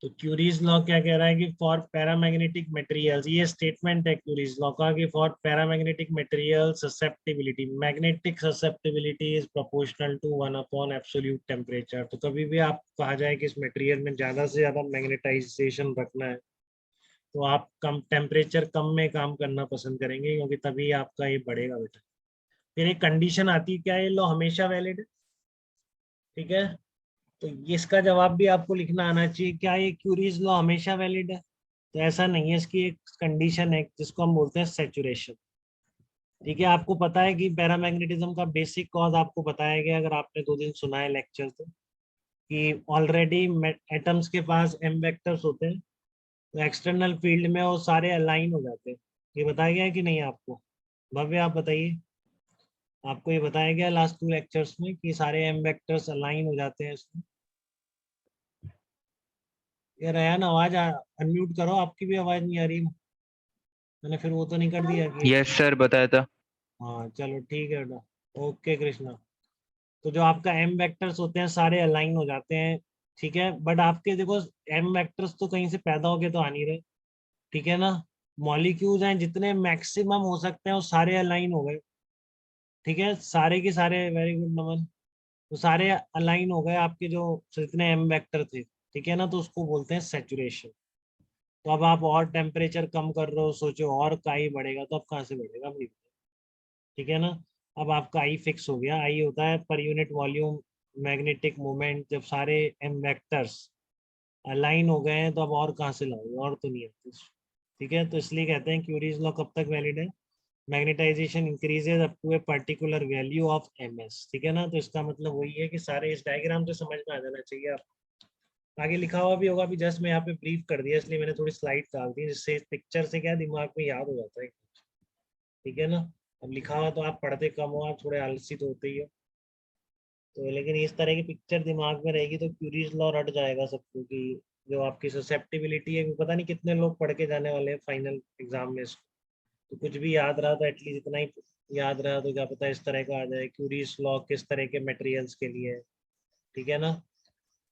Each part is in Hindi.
तो क्यूरीज लॉ क्या कह रहा है कि फॉर पैरामैग्नेटिक मटेरियल्स, ये स्टेटमेंट है क्यूरीज लॉ का कि for paramagnetic material susceptibility, magnetic susceptibility is proportional to 1 upon absolute temperature. तो कभी भी आप कहा जाए कि इस मटेरियल में ज्यादा से ज्यादा मैग्नेटाइजेशन रखना है तो आप कम टेम्परेचर कम में काम करना पसंद करेंगे, क्योंकि तभी आपका ये बढ़ेगा बेटा। फिर एक कंडीशन आती है, क्या ये लॉ हमेशा वैलिड है? ठीक है, तो इसका जवाब भी आपको लिखना आना चाहिए, क्या ये क्यूरीज लॉ हमेशा वैलिड है? तो ऐसा नहीं है, इसकी एक कंडीशन है जिसको हम बोलते हैं सैचुरेशन। ठीक है, आपको पता है कि पैरामैग्नेटिज्म का बेसिक कॉज आपको बताया गया, अगर आपने 2 दिन सुना है लेक्चर तो, कि ऑलरेडी एटम्स के पास एम वेक्टर्स होते हैं, तो एक्सटर्नल फील्ड में वो सारे अलाइन हो जाते हैं। ये बताया गया है कि नहीं आपको? भव्य आप बताइए, आपको ये बताया गया लास्ट 2 लेक्चर्स में कि सारे एम वेक्टर्स अलाइन हो जाते हैं इसमें? ये रयान आवाज अनम्यूट करो, आपकी भी आवाज नहीं आ रही। मैंने फिर वो तो नहीं कर दिया कि? यस सर, बताया था। हाँ चलो ठीक है बेटा। ओके कृष्णा। तो जो आपका एम वेक्टर्स होते हैं सारे अलाइन हो जाते हैं। ठीक है, बट आपके देखो एम वेक्टर्स तो कहीं से पैदा हो गए तो आ नहीं रहे। ठीक है ना, मॉलिक्यूल्स हैं जितने मैक्सिमम हो सकते हैं वो सारे अलाइन हो गए। ठीक है, सारे के सारे, वेरी गुड नमन। तो सारे अलाइन हो गए आपके जो जितने एम वेक्टर थे। ठीक है ना, तो उसको बोलते हैं सेचुरेशन। तो अब आप और टेम्परेचर कम कर रहे हो, सोचो और काई बढ़ेगा तो अब कहाँ से बढ़ेगा भाई? ठीक है ना, अब आपका आई फिक्स हो गया। आई होता है per unit volume magnetic moment. जब सारे एम वेक्टर्स अलाइन हो गए हैं तो अब और कहाँ से लाओगे, और तो नहीं आते। ठीक है, तो इसलिए कहते हैं क्यूरीज लॉ कब तक वैलिड है? Magnetization increases up to a particular value of M S. ठीक है ना, तो इसका मतलब वही है कि सारे इस डायग्राम से समझ में आ जाना चाहिए आप। आगे लिखा हुआ भी होगा, अभी जस्ट मैं यहाँ पे ब्रीफ कर दिया इसलिए मैंने थोड़ी स्लाइड डाल दी, जिससे पिक्चर से क्या दिमाग में याद हो जाता है। ठीक है ना, अब लिखा हुआ तो आप पढ़ते कम हो, आप थोड़े आलसी तो होते ही हो, तो लेकिन इस तरह की पिक्चर दिमाग में रहेगी तो क्यूरीज लॉ रट जाएगा सबको कि जो आपकी ससेप्टिबिलिटी है, पता नहीं कितने लोग पढ़ के जाने वाले हैं फाइनल एग्जाम में इसको। तो कुछ भी याद रहा तो एटलीस्ट इतना ही याद रहा, तो क्या पता इस तरह का आ जाए, क्यूरीज लॉ किस तरह के मटेरियल्स के लिए है। ठीक है ना,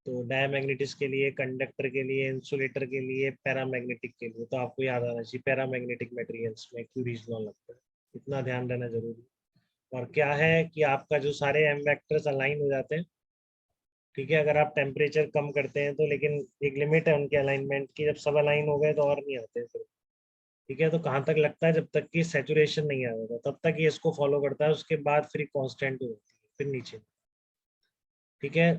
तो डायमैग्नेटिक्स के लिए, कंडक्टर के लिए, इंसुलेटर के लिए, पैरामैग्नेटिक के लिए, तो आपको याद आना चाहिए पैरामैग्नेटिक मटेरियल्स में क्यूरीज लॉ लगता है। इतना ध्यान देना जरूरी। और क्या है कि आपका जो सारे एम वेक्टर्स अलाइन हो जाते हैं। ठीक है, अगर आप टेम्परेचर कम करते हैं तो, लेकिन एक लिमिट है उनके अलाइनमेंट की, जब सब अलाइन हो गए तो और नहीं आते फिर। ठीक है, तो कहाँ तक लगता है, जब तक कि सैचुरेशन नहीं आ जाता तब तक ये इसको फॉलो करता है, उसके बाद फिर कांस्टेंट हो जाती है फिर नीचे। ठीक है,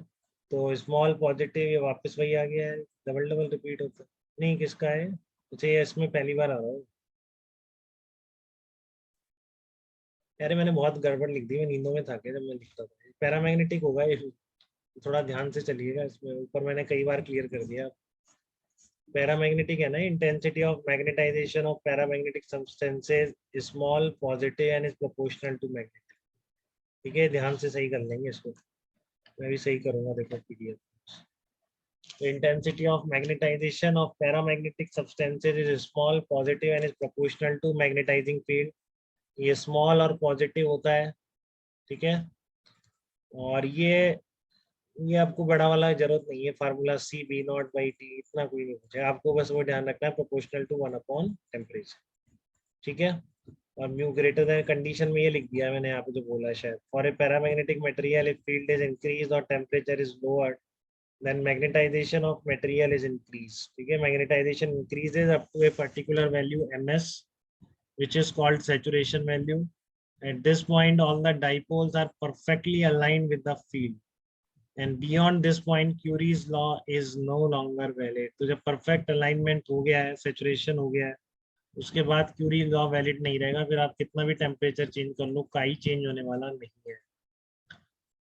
तो स्मॉल पॉजिटिव ये वापस वही आ गया है, डबल डबल रिपीट होता है। नहीं, किसका है? अच्छा, ये इसमें पहली बार आ रहा है। अरे मैंने बहुत गड़बड़ लिख दी, मैं नींदों में था क्या जब मैं लिखता था? पैरामैग्नेटिक होगा ये, थोड़ा ध्यान से चलिएगा, इसमें ऊपर मैंने कई बार क्लियर कर दिया। पैरामैग्नेटिक है ना, intensity of magnetization of paramagnetic substances small positive and is proportional to magnetic. ठीक है, ध्यान से सही कर लेंगे इसको, मैं भी सही करूंगा, देखो PDF. The intensity of magnetization of paramagnetic substances is small, positive and is proportional to magnetizing field। ये small और positive होता है। ठीक है, और ये आपको बड़ा वाला जरूरत नहीं है, formula C B naught by T इतना कोई नहीं पूछे आपको, बस वो ध्यान रखना है प्रोपोर्शनल टू 1 अपॉन टेम्परेचर। ठीक है, और म्यू ग्रेटर देन कंडीशन में ये लिख दिया मैंने यहाँ पे जो बोला है शायद, for a paramagnetic material if field is increase और temperature is lower then magnetization of material is increased। ठीक है, magnetization increases up to a particular value ms, which is called saturation value। At this point all the dipoles are perfectly aligned with the field and beyond this point Curie's law is no longer valid। तो जब perfect alignment हो गया है, saturation हो गया है, उसके बाद क्यूरी लॉ वैलिड नहीं रहेगा, फिर आप कितना भी टेम्परेचर चेंज कर लो काई चेंज होने वाला नहीं है।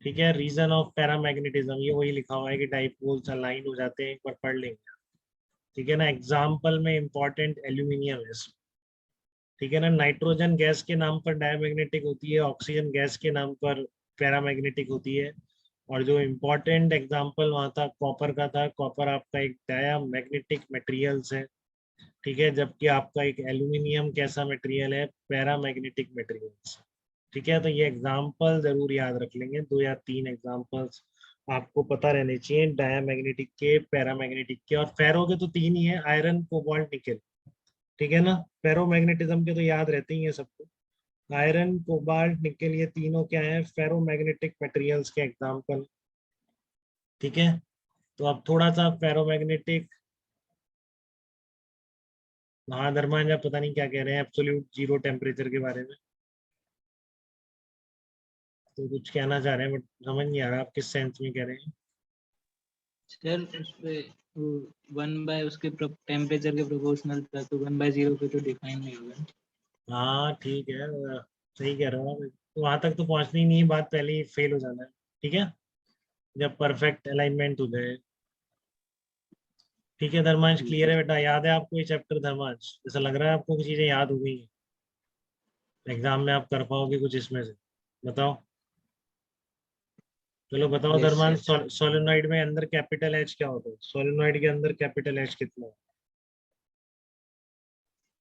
ठीक है, रीजन ऑफ पैरामैग्नेटिज्म ये वही लिखा हुआ है कि डाइपोल्स अलाइन हो जाते हैं, एक बार पढ़ लेंगे। ठीक है ना, एग्जाम्पल में इंपॉर्टेंट एल्यूमिनियम है। ठीक है ना, नाइट्रोजन गैस के नाम पर डायमैग्नेटिक होती है, ऑक्सीजन गैस के नाम पर पैरामैग्नेटिक होती है। और जो इम्पोर्टेंट एग्जाम्पल वहाँ था कॉपर का था, कॉपर आपका एक डायमैग्नेटिक मटेरियल्स है। ठीक है, जबकि आपका एक एल्यूमिनियम कैसा मटेरियल है, पैरामैग्नेटिक मटेरियल्स। ठीक है, तो ये एग्जाम्पल जरूर याद रख लेंगे, 2 या 3 एग्जाम्पल्स। आपको पता रहने चाहिए डायामैग्नेटिक के, पैरामैग्नेटिक के, और फेरो के तो तीन ही है, आयरन कोबाल्ट निकेल। ठीक है ना, फेरोमैग्नेटिज्म के तो याद रहते ही है सबको। आयरन कोबाल्ट निकेल ये तीनों क्या है, फेरोमैग्नेटिक मटेरियल्स के एग्जाम्पल। ठीक है, तो अब थोड़ा सा फेरोमैग्नेटिक, हाँ धर्मांज आप पता नहीं क्या कह रहे हैं एब्सोल्यूट जीरो टेम्परेचर के बारे में, तो कुछ कहना चाह रहे हैं बट समझ नहीं आ रहा आप किस सेंस में कह रहे हैं। सर उस पे 1/, उसके टेम्परेचर के प्रोपोर्शनल था, तो 1/0 पे तो डिफाइन नहीं होगा। हाँ ठीक है, सही कह रहे हो आप, तो वहां तक तो पहुंचनी नहीं है बात, पहले ही फेल हो जाना है। ठीक है, जब परफेक्ट अलाइनमेंट हो जाए। ठीक है धर्मांश, ठीक क्लियर है है बेटा, याद है आपको ये चैप्टर धर्मांश? ऐसा लग रहा है आपको कुछ चीजें याद हो गई हैं, एग्जाम में आप कर पाओगे कुछ इसमें से, बताओ। चलो बताओ यस धर्मांश, सर। सोलेनोइड में अंदर कैपिटल एच क्या होता है? सोलेनोइड के अंदर कैपिटल एच कितना है?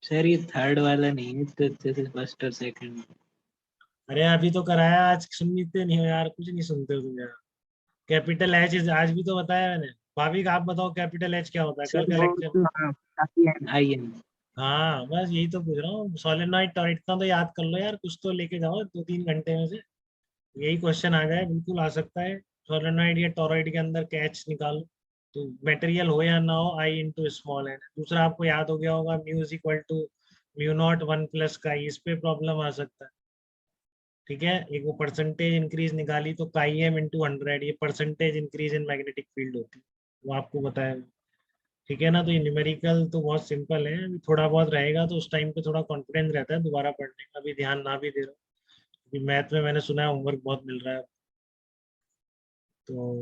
सर ये थर्ड वाला नहीं है, तो जैसे फर्स्ट और सेकंड। अरे अभी तो कराया, आज सुनते नहीं हो यार, कुछ नहीं सुनते हो तुम यार। कैपिटल एच आज भी तो बताया मैंने। भाभी आप बताओ कैपिटल एच क्या होता है, कल सर का वो लेक्चर। तो हाँ, IN। हाँ बस यही तो पूछ रहा हूँ, सोलेनोइड और इतना तो याद कर लो यार, कुछ तो लेके जाओ 2-3 घंटे में से। यही क्वेश्चन आ जाए, बिल्कुल आ सकता है। सोलेनोइड या टोरॉइड के अंदर कैच निकालो, तो मटेरियल हो या ना हो, आई इंटू स्मॉल एन। दूसरा आपको याद हो गया होगा, mu is equal to mu naught 1 + काई, इस पे प्रॉब्लम आ सकता है। ठीक है, एक वो परसेंटेज इंक्रीज निकाली तो काई एम इंटू 100, ये percentage increase in magnetic field होती है, वो आपको बताया। ठीक है ना, तो ये न्यूमेरिकल तो बहुत सिंपल है, अभी थोड़ा बहुत रहेगा तो उस टाइम पे थोड़ा कॉन्फिडेंस रहता है दोबारा पढ़ने का, अभी ध्यान ना भी दे रहा हूँ। मैथ में मैंने सुना है होमवर्क बहुत मिल रहा है, तो